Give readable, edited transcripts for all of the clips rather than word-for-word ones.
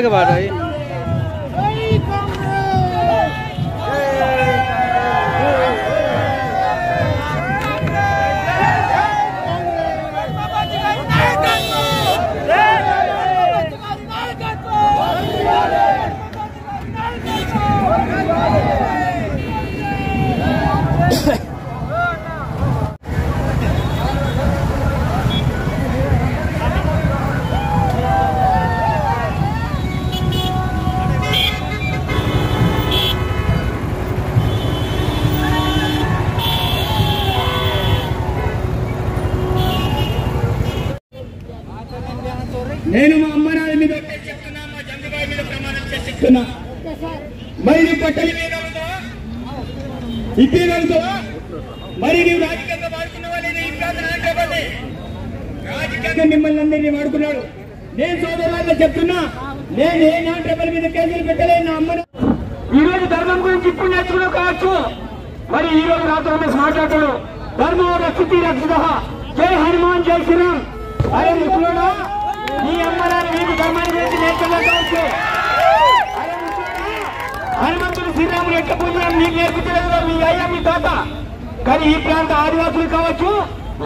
के बाद आई నేను మా అమ్మనాల మీద చెప్తున్నా, మా జంగిబాయి మీద ప్రమాణం చేస్తున్నా. మరి నీ పట్టలు వేయగలుగుతావా, ఇప్పగలుగుతావా? మరి నీవు రాజకీయంగా వాడుకున్నావా లేదా? ఈ ప్రాంతం చెప్పండి. రాజకీయంగా మిమ్మల్ని అందరినీ వాడుకున్నాడు. నేను సోదరులాగా చెప్తున్నా, నేను ఏ నాటపల్లి మీద కేసులు పెట్టలేదు. నా అమ్మను ఈ రోజు ధర్మం గురించి ఇప్పుడు నేర్చుకున్నా కావచ్చు. మరి ఈ రోజు నాతో రమేష్ మాట్లాడాడు, ధర్మం రక్షితి రక్షిత, జై హనుమాన్ జై శ్రీరామ్. అరే ముసలోడా, నీ అమ్మనారు నీకు ధర్మాన్ని గురించి నేర్చుకోవచ్చు. హనుమంతుడు శ్రీరాముడు ఎట్ల పూజలు నీకు నేర్పించలేదు మీ అయ్యా మీ తాత. కానీ ఈ ప్రాంత ఆదివాసులు కావచ్చు,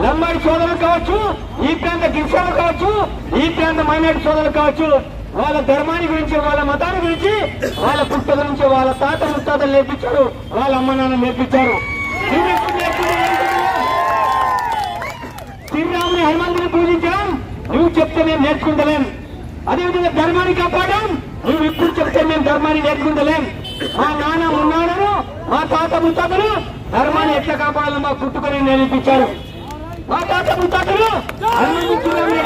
లంబాడి సోదరులు కావచ్చు, ఈ ప్రాంత గిరిజనులు కావచ్చు, ఈ ప్రాంత మైనారిటీ సోదరులు కావచ్చు, వాళ్ళ ధర్మాన్ని గురించి, వాళ్ళ మతాన్ని గురించి, వాళ్ళ పుస్తకం నుంచి వాళ్ళ తాత ముత్తాతలు నేర్పించారు, వాళ్ళ అమ్మ నాన్న నేర్పించారు. శ్రీరాముని హనుమంతుని పూజించాం, నువ్వు చెప్తే మేము నేర్చుకుంటలేం. అదేవిధంగా ధర్మాన్ని కాపాడాం, నువ్వు ఇప్పుడు చెప్తే మేము ధర్మాన్ని నేర్చుకుంటలేం. మా నాన్న మున్నాడను, మా తాత ముత్తాతలు ధర్మాన్ని ఎట్లా కాపాడాలని మా పుట్టుకొని నేర్పించారు. మా తాత ముత్తాతలు నేర్పించారు.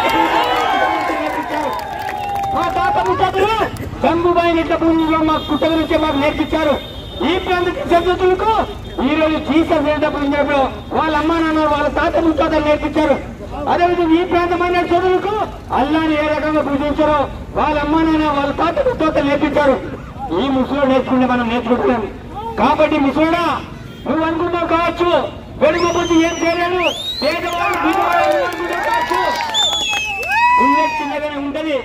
మా తాత ముత్తాతలు గంగుబాయి నిట్ల భూమిలో మా పుట్టల నుంచే మాకు నేర్పించారు. ఈ ప్రాంత చదువులకు ఈ రోజు జీసస్ వెళ్ళినప్పుడు వాళ్ళ అమ్మా నాన్న వాళ్ళ తాత ముత్తాతలు నేర్పించారు. అదేవిధంగా ఈ ప్రాంతమైన చదువులకు అల్లాని ఏ రకంగా పూజించారో వాళ్ళ అమ్మా నాన్న వాళ్ళ తాత ముత్తాతలు నేర్పించారు. ఈ ముసలో నేర్చుకుంటే మనం నేర్చుకుంటున్నాం. కాబట్టి ముసలుడా నువ్వు అనుకుంటావు కావచ్చు వెలుగుబుద్ధి ఏం చేయలేదు, పేదవాళ్ళు కావచ్చు, బుల్లెట్ చిన్నగానే ఉంటది,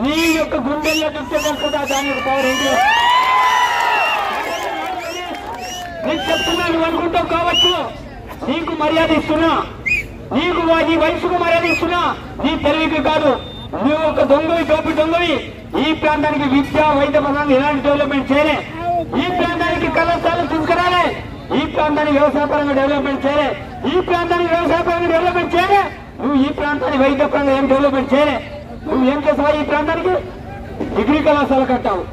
నీ యొక్క గుండెల్లో దుఃఖ తెలుస్తుందా దాని యొక్క పవర్ ఏంటి నేను చెప్తున్నా. నువ్వు అనుకుంటావు కావచ్చు నీకు మర్యాద ఇస్తున్నా, నీకు నీ వయసుకు మర్యాద ఇస్తున్నా, నీ తెలివికి కాదు. నువ్వు ఒక దొంగవి టోపి దొంగవి. ఈ ప్రాంతానికి విద్యా వైద్య పరంగా ఎలాంటి డెవలప్మెంట్ చేయలే, ఈ ప్రాంతానికి కళాశాలలు తీసుకురాలే, ఈ ప్రాంతానికి వ్యవసాయపరంగా డెవలప్మెంట్ చేయలే, ఈ ప్రాంతానికి వ్యవసాయపరంగా డెవలప్మెంట్ చేయలే, నువ్వు ఈ ప్రాంతానికి వైద్య పరంగా ఏం డెవలప్మెంట్ చేయలే. నువ్వు ఏం చేసావు? ఈ ప్రాంతానికి డిగ్రీ కళాశాల కట్టావు,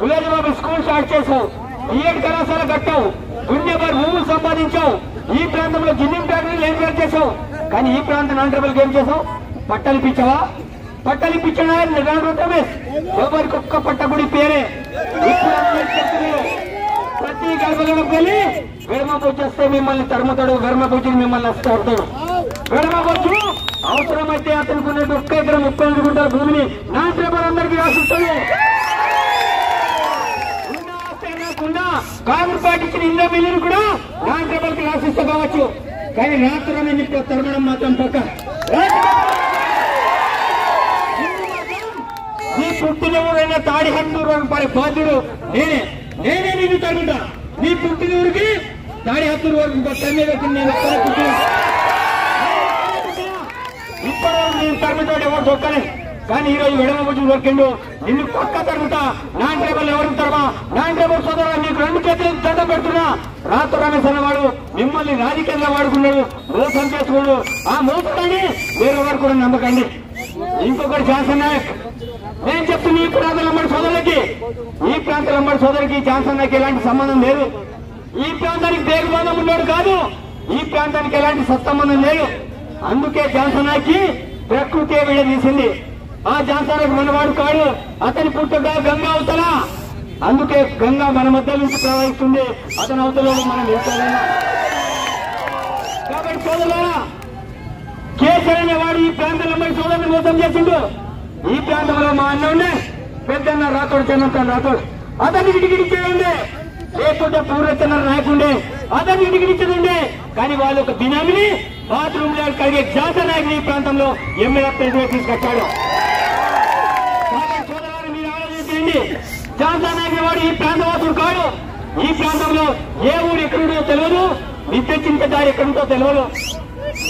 గులాజీ బాబు స్కూల్ స్టార్ట్ చేసావు, బిఎడ్ కళాశాల కట్టావు, గుండెబారు భూములు సంపాదించావు, ఈ ప్రాంతంలో జిన్నింగ్ ఫ్యాక్టరీలు ఏం చేసావు. కానీ ఈ ప్రాంతం ఆంధ్రప్రదేశ్ ఏం చేసావు? పట్టాలు ఇప్పించావా? పట్టాలు ఇప్పించాడా? రమేష్ ఎవరికి ఒక్క పట్ట గుడి పేరే. ప్రతి గర్భగడకు వెళ్ళి గడమబొచ్చు వస్తే మిమ్మల్ని తరుముతాడు, గర్మబొచ్చుని మిమ్మల్ని వస్తాడు. గడమబొచ్చు అవసరమైతే అతనికి ఉన్నట్టు 1 ఎకరం 35 గుంటల భూమిని నాట్రేపరందరికీ రాసిస్తాడు. కాంగ్రెస్ పార్టీ ఇచ్చిన ఇంద్ర మిల్లును కూడా నాట్రేపల్కి రాసిస్తా కావచ్చు. కానీ రాత్రులని ఇప్పుడు తరమడం మాత్రం పక్క. నీ పుట్టినూరైనా తాడి హందూరు పడే బాధ్యుడు నేనే నిన్ను తరుగుంటా. నీ పుట్టినూరికి తాడి హత్తూరు వరకు నేను ఇప్పుడు నేను తరుగుతాడు ఎవరు దొక్కలే. కానీ ఈ రోజు వెడమబుజ్జు దొరికిండు, నిన్ను పక్క తరుగుతా. నాన్ ట్రైబల్ ఎవరు తరమా? నాన్ ట్రైబల్ సోదరు నీకు 2 చేతులు దండ పెడుతున్నా. రాత్రి రమేష్ అన్నవాడు మిమ్మల్ని రాజకీయంగా వాడుకున్నాడు, మోసం చేసుకున్నాడు. ఆ మోసండి వేరెవరు కూడా నమ్మకండి. ఇంకొకటి జాన్సన్ నాయక్ నేను చెప్తున్నా, ఈ ప్రాంత లంబడి సోదరులకి, ఈ ప్రాంత లంబడి సోదరికి జాన్సన్ నాయక్ ఎలాంటి సంబంధం లేదు. ఈ ప్రాంతానికి దేగబంధం ఉన్నాడు కాదు, ఈ ప్రాంతానికి ఎలాంటి సత్సంబంధం లేదు. అందుకే జాన్సన్ నాయక్ ప్రకృతి విడదీసింది. ఆ జాన్సన్ నాయక్ మనవాడు కాడు, అతని పుట్టుక గంగా అవతల. అందుకే గంగా మన మధ్య నుంచి ప్రవహిస్తుంది, అతని అవతల మనం వేసుకోలేము. కాబట్టి సోదరులారా, కేసీఆర్ అనేవాడు ఈ ప్రాంతంలో మరి సోదరుని మోసం చేసిండు. ఈ ప్రాంతంలో మా అన్న ఉండే పెద్దన్న రాతోడు చెన్నంత రాతోడు అతనికి టికెట్ లేకుంటే పూర్వచన నాయకుండే అతనికి టికెట్ ఇచ్చేదండే. కానీ వాళ్ళు ఒక బినామిని బాత్రూమ్ లో కలిగే జాన్సన్ నాయక్ ఈ ప్రాంతంలో ఎమ్మెల్యే ప్రెసిడెంట్ తీసుకొచ్చాడు. సోదరులు మీరు ఆలోచించండి, జాన్సన్ నాయక్ వాడు ఈ ప్రాంతవాసుడు కాడు. ఈ ప్రాంతంలో ఏ ఊరు ఎక్కడుందో తెలియదు, విద్యుత్ దారి ఎక్కడుందో తెలియదు,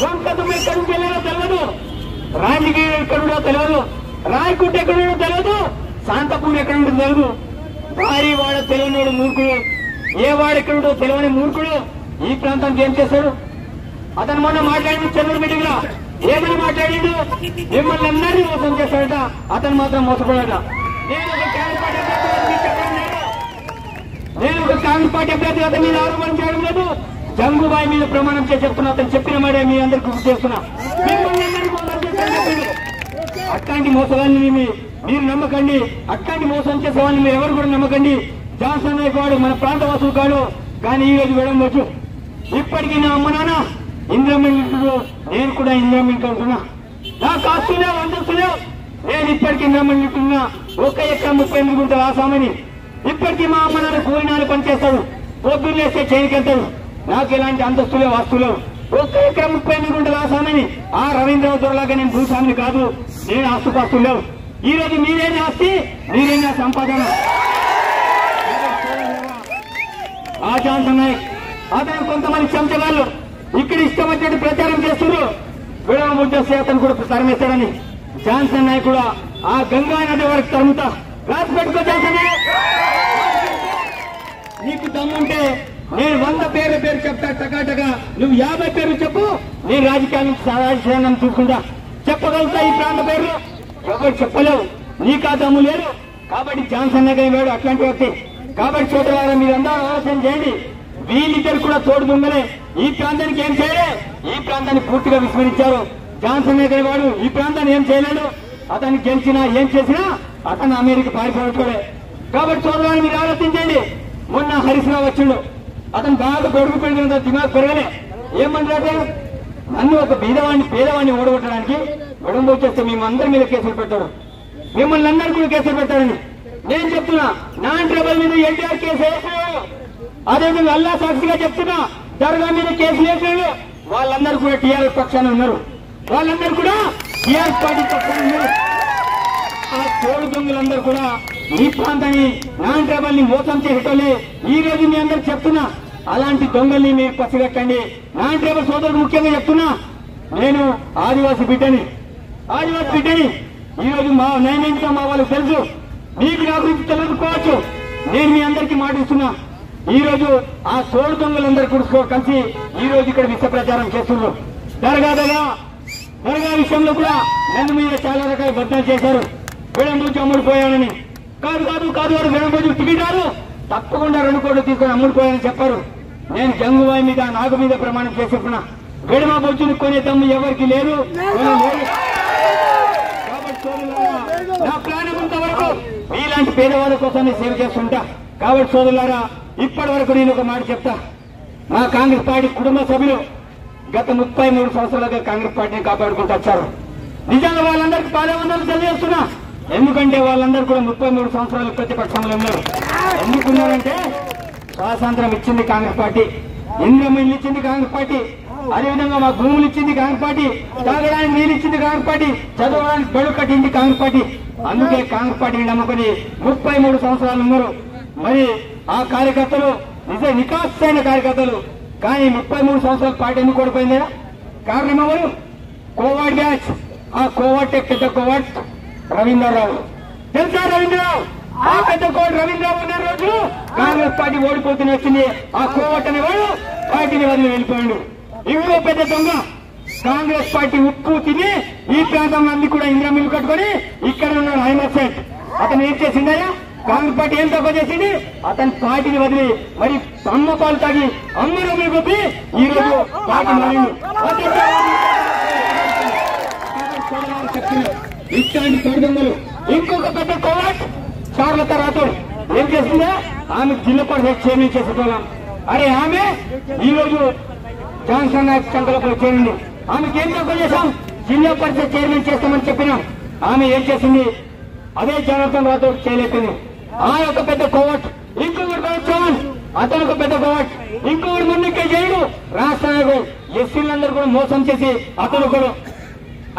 వంకతం ఎక్కడికి వెళ్ళాలో తెలియదు, రాజకీయ ఎక్కడుందో తెలియదు, రాయకుంట ఎక్కడుండో తెలియదు, శాంతపూర్ ఎక్కడుండో తెలియదు. భారీ వాడ తెలియనివాడు మూర్ఖుడు, ఏ వాడు ఎక్కడుండో తెలియని మూర్ఖుడు ఈ ప్రాంతానికి ఏం చేశాడు? అతను మొన్న మాట్లాడింది చంద్ర మీటింగ్ లో ఏమని మాట్లాడిండు? మిమ్మల్ని అందరినీ మోసం చేశాడట, అతను మాత్రం మోసపోయాడ. నేను ఒక కాంగ్రెస్ పార్టీ అభ్యర్థి అతని మీద ఆరోపణ చేయడం లేదు, జంగుబాయి మీద ప్రమాణం చేసి చెప్తున్నా. అతను చెప్పిన మాట మీ అందరికి గుర్తు చేస్తున్నా. అట్లాంటి మోసగాన్ని మీరు నమ్మకండి, అట్లాంటి మోసం చేసే వాళ్ళని మీరు ఎవరు కూడా నమ్మకండి. జాన్సన్ నాయక్ వాడు మన ప్రాంత వాసులు కాడు. కానీ ఈ రోజు వెళ్ళవచ్చు. ఇప్పటికీ నా అమ్మ నాన్న ఇంద్రమిల్లు, నేను కూడా ఇంద్రమిల్లు అంటున్నా. నాకు ఆస్తులేవు, అంతస్తులేవు, నేను ఇప్పటికీ ఇంద్రమిల్లుతున్నా. 1 ఎకరం 38 గుంటల ఆసామని ఇప్పటికీ మా అమ్మ నాన్న కూలినాలు పనిచేస్తాడు, పొద్దున్న వేస్తే చేయకెళ్తాడు. నాకు ఎలాంటి అంతస్తులేవు, ఆస్తులేవు. 1 ఎకరం 38 గుంటల ఆసామని ఆ రవీంద్రరావు దొరలాగా నేను భూస్వామిని కాదు, నేను ఆస్తుపాస్తులు లేవు. ఈ రోజు మీరేనా ఆస్తి, మీరేనా సంపాదన. ఆ జాన్సన్ నాయక్ అతను కొంతమంది చెంచగాళ్ళు ఇక్కడ ఇష్టం వచ్చినట్టు ప్రచారం చేస్తున్నారు. విడవబుద్ధి వస్తే అతను కూడా తరమేస్తాడని జాన్సన్ నాయక్ కూడా ఆ గంగా నది వరకు తరుముతా. రాసి పెట్టుకో జాన్సన్ నాయక్. నీకు దమ్ముంటే నేను 100 పేరు చెప్తా టకాటగా, నువ్వు 50 పేర్లు చెప్పు, నేను రాజకీయాన్ని చూసుకుంటా. చెప్పగలుగుతా ఈ ప్రాంత పేర్లు ఎవరు చెప్పలేవు, నీకు ఆ దమ్ము లేదు. కాబట్టి జాన్సన్ నాయక్ వేడు అట్లాంటి వ్యక్తి. కాబట్టి చూడవారా, మీరందరూ ఆలోచన చేయండి. వీళ్ళిద్దరు కూడా తోడు దొంగలే. ఈ ప్రాంతానికి ఏం చేయలే, ఈ ప్రాంతాన్ని పూర్తిగా విస్మరించారు. జాన్సన్ నాయక్ వాడు ఈ ప్రాంతాన్ని ఏం చేయలేడు. అతన్ని గెలిచినా ఏం చేసినా అతను అమెరికా పారిపోవట్లే. కాబట్టి సోదరులు మీరు ఆలోచించండి. మొన్న హరీష్ రావు వచ్చిండు, అతను బాగా గొడుగు పెరిగిన దిమాగ్ పెరగలే. ఏమంటారంటే నన్ను ఒక పేదవాడిని ఓడగొట్టడానికి గొడవ వచ్చేస్తే మేమందరి మీద కేసులు పెట్టారు, మిమ్మల్ని అందరూ కూడా కేసులు పెట్టారని నేను చెప్తున్నా. నాన్ ట్రైబల్ మీద ఎన్టీఆర్ కేసు వేసినాడు, అదేవిధంగా అల్లా సాక్షిగా చెప్తున్నా దర్గా మీద కేసు వేసినాడు. వాళ్ళందరూ కూడా టీఆర్ఎస్ పక్షాన ఉన్నారు, వాళ్ళందరూ కూడా టీఆర్ఎస్ పార్టీ పక్షాన ఉన్నారు. ఆ తోడు దొంగలందరూ కూడా ఈ ప్రాంతాన్ని నాన్ ట్రైబల్ ని మోసం చేసేటోళ్ళే. ఈ రోజు మీ అందరికి చెప్తున్నా, అలాంటి దొంగల్ని మీరు పసిగట్టండి. నాన్ ట్రైబల్ సోదరుడు ముఖ్యంగా చెప్తున్నా, నేను ఆదివాసీ బిడ్డని. ఈ రోజు మా నైన్గా మా వాళ్ళకి తెలుసు, మీకు నా గురించి తెలియకపోవచ్చు. నేను మీ అందరికీ మాటిస్తున్నా, ఈ రోజు ఆ తోడు దొంగలందరూ కూడా కలిసి ఈ రోజు ఇక్కడ విష ప్రచారం చేస్తున్నారు. దర్గా విషయంలో కూడా నన్ను మీద చాలా రకాల బద్నాలు చేశారు. విడంబోజు అమ్ముడుపోయానని. కాదు విడంబోజు టికెట్ రాదు, తప్పకుండా 2 కోట్లు తీసుకొని అమ్ముడుపోయానని చెప్పారు. నేను జంగుబాయి మీద నాగు మీద ప్రమాణం చేసుకున్నా, విడమ బొచ్చుని కొనే దమ్ము ఎవరికి లేదు. కాబట్టి నా ప్రాణమంత వరకు మీలాంటి పేదవాళ్ళ కోసం నేను సేవ చేస్తుంటా. కాబట్టి సోదరులారా, ఇప్పటి వరకు నేను ఒక మాట చెప్తా. మా కాంగ్రెస్ పార్టీ కుటుంబ సభ్యులు గత 33 సంవత్సరాలుగా కాంగ్రెస్ పార్టీని కాపాడుకుంటూ వచ్చారు. నిజంగా వాళ్ళందరికీ పాదవందనలు తెలియజేస్తున్నా. ఎందుకంటే వాళ్ళందరూ కూడా 33 సంవత్సరాలు ప్రతిపక్షంలో ఉన్నారు. ఎందుకున్నారంటే స్వాతంత్రం ఇచ్చింది కాంగ్రెస్ పార్టీ, ఇంద్రమిల్లు ఇచ్చింది కాంగ్రెస్ పార్టీ, అదేవిధంగా మా భూములు ఇచ్చింది కాంగ్రెస్ పార్టీ, తాగడానికి నీళ్ళు ఇచ్చింది కాంగ్రెస్ పార్టీ, చదవడానికి బడులు కట్టింది కాంగ్రెస్ పార్టీ. అందుకే కాంగ్రెస్ పార్టీని నమ్ముకుని 33 సంవత్సరాలు ఉన్నారు. మరి ఆ కార్యకర్తలు నికాసైన కార్యకర్తలు. కానీ 33 సంవత్సరాల పార్టీ ఎందుకు ఓడిపోయిందా? కారణం ఎవరు? కోవాడ్ బ్యాచ్. ఆ కోవాడ్ పెద్ద కోవాడ్ రవీంద్రరావు. తెలుసా రవీంద్రరావు? ఆ పెద్ద కోవాడ్ రవీంద్రరావు ఉన్న రోజు కాంగ్రెస్ పార్టీ ఓడిపోతూనే వచ్చింది. ఆ కోవాట్ అనేవాడు పార్టీని వదిలి వెళ్ళిపోయాడు. ఇంకో పెద్ద దొంగ కాంగ్రెస్ పార్టీ ఉప్పు తిని ఈ ప్రాంతంలో అన్ని కూడా ఇంద్ర మిల్లు కట్టుకొని ఇక్కడ ఉన్నాడు అహ్మద్ సేఠ్. అతను ఏం చేసిందయ్యా? కాంగ్రెస్ పార్టీ ఏం తక్కువ చేసింది? అతని పార్టీని వదిలి మరి అమ్మ పాలు తాగి అమ్మరమ్మలు కొద్ది ఈ రోజు పార్టీ మారిండు. ఇట్లాంటి తొడిదొంగలు. ఇంకొక పెద్ద కోవాట్ చార్లత రాథోడ్ ఏం చేసిందా? ఆమె జిల్లా పరిషత్ చైర్మన్ చేసేటోళ్ళం. అరే ఆమె ఈ రోజు జాన్సన్ నాయక్ సంకల్పం చేయండి. ఆమెకి ఏం తక్కువ చేశాం? జిల్లా పరిషత్ చైర్మన్ చేస్తామని చెప్పినాం. ఆమె ఏం చేసింది? అదే జనార్దన్ రాథోడ్ చేయలేకపోయింది. ఆ యొక్క పెద్ద కోవట్. ఇంకొకటి చౌహాన్, అతను ఒక పెద్ద కోవట్. ఇంకొకటి ముందుకే చేయడు రాష్ట్ర నాయకుడు. ఎస్సీలందరూ కూడా మోసం చేసి అతను కూడా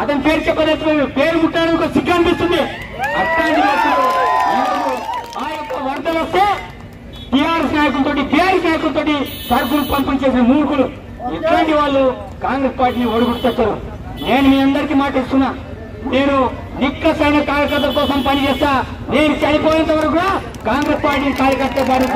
అతని పేరు చెప్పలేదు, పేరు ముట్టడానికి ఒక సిగ్గు అనిపిస్తుంది. అట్లాంటి ఆ యొక్క వరదలు వస్తే టీఆర్ఎస్ నాయకులతో బీఆర్ఎస్ నాయకులతో సరుకులు పంపిణీ చేసిన మూర్ఖులు. ఇట్లాంటి వాళ్ళు కాంగ్రెస్ పార్టీని ఓడిగొడుతారు. నేను మీ అందరికీ మాట ఇస్తున్నా, నేను నిక్కసైన కార్యకర్తల కోసం పనిచేస్తా. నేను చనిపోయేంత వరకు కూడా కాంగ్రెస్ పార్టీ కార్యకర్త పాటు